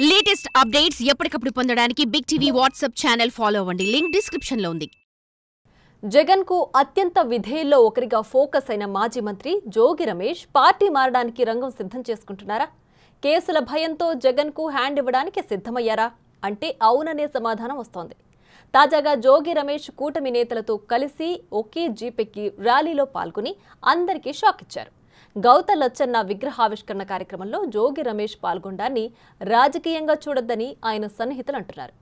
Latest updates ఎప్పటికప్పుడు పొందడానికి Big TV WhatsApp channel follow అవ్వండి. లింక్ డిస్క్రిప్షన్ లో ఉంది. జగన్ కు అత్యంత విధేయుల్లో ఒకరిగా ఫోకస్ అయిన మాజీ మంత్రి జోగి రమేష్ పార్టీ మారడానికి రంగం సిద్ధం చేసుకుంటున్నారా? కేసుల భయంతో జగన్ కు హ్యాండ్ ఇవ్వడానికి సిద్ధమయ్యారా అంటే అవుననే సమాధానం వస్తోంది. తాజాగా జోగి రమేష్ కూటమి నేతలతో కలిసి ఒకే జీపెక్కి ర్యాలీలో పాల్గొని అందరికీ షాక్ ఇచ్చారు. గౌత లచ్చన్న విగ్రహావిష్కరణ కార్యక్రమంలో జోగి రమేష్ పాల్గొనడాన్ని రాజకీయంగా చూడొద్దని ఆయన సన్నిహితులు అంటున్నారు.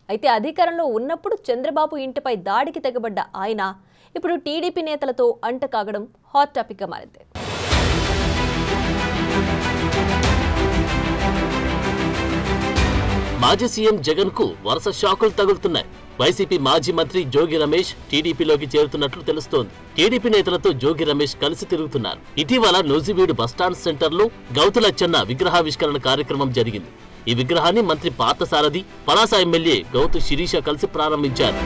అయితే అధికారంలో ఉన్నప్పుడు చంద్రబాబు ఇంటిపై దాడికి తెగబడ్డ ఆయన ఇప్పుడు టీడీపీ నేతలతో అంటకాగడం హాట్ టాపిక్ గా మారింది. మాజీ సీఎం జగన్ కు వరుస షాకులు తగులుతున్నాయి. వైసీపీ మాజీ మంత్రి జోగి రమేష్ టీడీపీలోకి చేరుతున్నట్లు తెలుస్తోంది. టీడీపీ నేతలతో జోగి రమేష్ కలిసి తిరుగుతున్నారు. ఇటీవల నూజివీడు బస్టాండ్ సెంటర్ లో గౌతు లచ్చన్న విగ్రహావిష్కరణ కార్యక్రమం జరిగింది. ఈ విగ్రహాన్ని మంత్రి పార్థసారథి, పలాస ఎమ్మెల్యే గౌతు శిరీష కలిసి ప్రారంభించారు.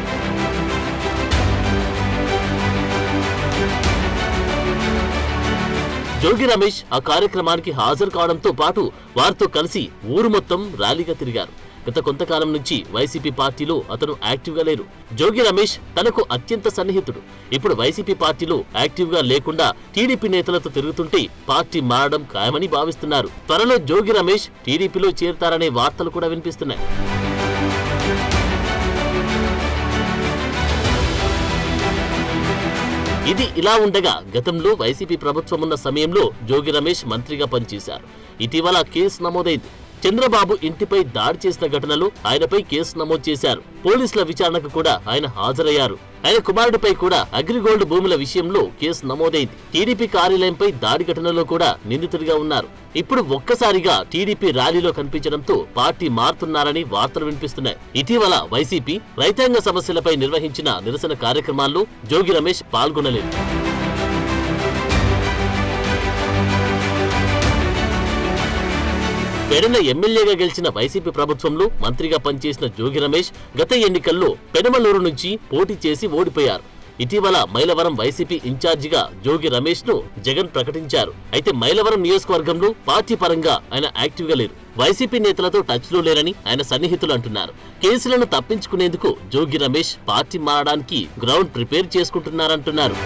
జోగి రమేష్ ఆ కార్యక్రమానికి హాజరు కావడంతో పాటు వారితో కలిసి ఊరు మొత్తం ర్యాలీగా తిరిగారు. గత కొంతకాలం నుంచి వైసీపీ పార్టీలో అతను యాక్టివ్ గా లేరు. జోగి రమేష్ తనకు అత్యంత సన్నిహితుడు. ఇప్పుడు వైసీపీ పార్టీలో యాక్టివ్ గా లేకుండా టీడీపీ నేతలతో తిరుగుతుంటే పార్టీ మారడం ఖాయమని భావిస్తున్నారు. త్వరలో జోగి రమేష్ టీడీపీలో చేరతారనే వార్తలు కూడా వినిపిస్తున్నాయి. ఇది ఇలా ఉండగా గతంలో వైసీపీ ప్రభుత్వం ఉన్న సమయంలో జోగి రమేష్ మంత్రిగా పనిచేశారు. ఇటీవల కేసు నమోదైంది. చంద్రబాబు ఇంటిపై దాడి చేసిన ఘటనలో ఆయనపై కేసు నమోదు చేశారు. పోలీసుల విచారణకు కూడా ఆయన హాజరయ్యారు. ఆయన కుమారుడిపై కూడా అగ్రిగోల్డ్ భూముల విషయంలో కేసు నమోదైంది. టీడీపీ కార్యాలయంపై దాడి ఘటనలో కూడా నిందితుడిగా ఉన్నారు. ఇప్పుడు ఒక్కసారిగా టీడీపీ ర్యాలీలో కనిపించడంతో పార్టీ మారుతున్నారని వార్తలు వినిపిస్తున్నాయి. ఇటీవల వైసీపీ రైతాంగ సమస్యలపై నిర్వహించిన నిరసన కార్యక్రమాల్లో జోగి రమేష్ పాల్గొనలేదు. పెడన ఎమ్మెల్యేగా గెలిచిన వైసీపీ ప్రభుత్వంలో మంత్రిగా పనిచేసిన జోగి రమేష్ గత ఎన్నికల్లో పెనమలూరు నుంచి పోటీ చేసి ఓడిపోయారు. ఇటీవల మైలవరం వైసీపీ ఇన్ఛార్జిగా జోగి రమేష్ ను జగన్ ప్రకటించారు. అయితే మైలవరం నియోజకవర్గంలో పార్టీ పరంగా ఆయన యాక్టివ్ గా లేరు. వైసీపీ నేతలతో టచ్ లో లేరని ఆయన సన్నిహితులు అంటున్నారు. కేసులను తప్పించుకునేందుకు జోగి రమేష్ పార్టీ మారడానికి గ్రౌండ్ ప్రిపేర్ చేసుకుంటున్నారంటున్నారు.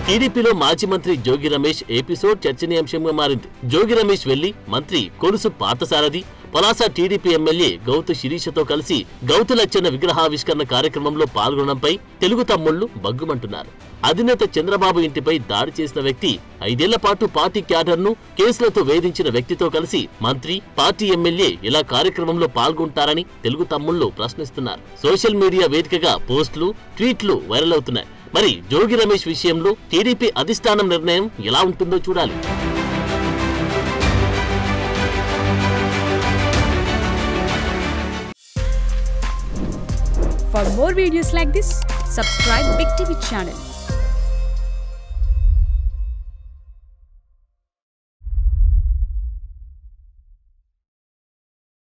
టీడీపీలో మాజీ మంత్రి జోగి రమేష్ ఎపిసోడ్ చర్చనీయాంశంగా మారింది. జోగి రమేష్ వెళ్లి మంత్రి కొలుసు పార్థసారథి, పలాస టీడీపీ ఎమ్మెల్యే గౌతు శిరీషతో కలిసి గౌతు లచ్చన్న విగ్రహావిష్కరణ కార్యక్రమంలో పాల్గొనడంపై తెలుగు తమ్ముళ్లు బగ్గుమంటున్నారు. అధినేత చంద్రబాబు ఇంటిపై దాడి చేసిన వ్యక్తి 5 ఏళ్ల పాటు పార్టీ క్యాడర్ను కేసులతో వేధించిన వ్యక్తితో కలిసి మంత్రి, పార్టీ ఎమ్మెల్యే ఇలా కార్యక్రమంలో పాల్గొంటారని తెలుగు తమ్ముళ్లు ప్రశ్నిస్తున్నారు. సోషల్ మీడియా వేదికగా పోస్టులు, ట్వీట్లు వైరల్ అవుతున్నాయి. మరి జోగి రమేష్ విషయంలో టీడీపీ అధిష్టానం నిర్ణయం ఎలా ఉంటుందో చూడాలి. For more videos like this, subscribe Big TV channel.